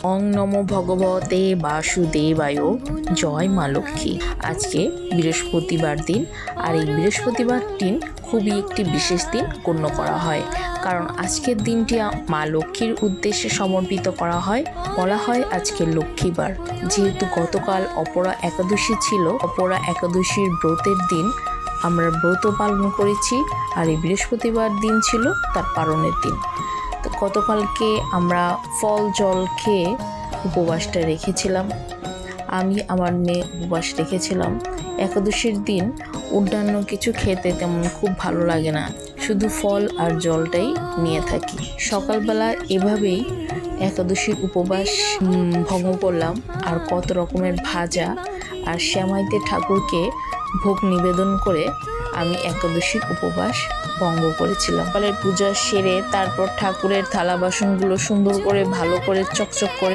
ওং নমো ভগবতে বাসুদেবায়, জয় মা লক্ষ্মী। আজকে বৃহস্পতিবার দিন, আর এই বৃহস্পতিবার দিন খুবই একটি বিশেষ দিন গণ্য করা হয়, কারণ আজকের দিনটি মা লক্ষ্মীর উদ্দেশ্যে সমর্পিত করা হয়। বলা হয় আজকে লক্ষ্মীবার, যেহেতু গতকাল অপরা একাদশী ছিল। অপরা একাদশীর ব্রতের দিন আমরা ব্রত পালন করেছি, আর এই বৃহস্পতিবার দিন ছিল তার পালনের দিন। তো গতকালকে আমরা ফল জল খেয়ে উপবাসটা রেখেছিলাম। আমি আমার মেয়ে উপবাস রেখেছিলাম। একাদশীর দিন অন্যান্য কিছু খেতে তেমন খুব ভালো লাগে না, শুধু ফল আর জলটাই নিয়ে থাকি। সকালবেলা এভাবেই একাদশীর উপবাস ভঙ্গ করলাম, আর কত রকমের ভাজা আর সেমাইতে ঠাকুরকে ভোগ নিবেদন করে আমি একাদশীর উপবাস ভঙ্গ করেছিলাম। সকালের পূজা সেরে তারপর ঠাকুরের থালা বাসনগুলো সুন্দর করে ভালো করে চকচক করে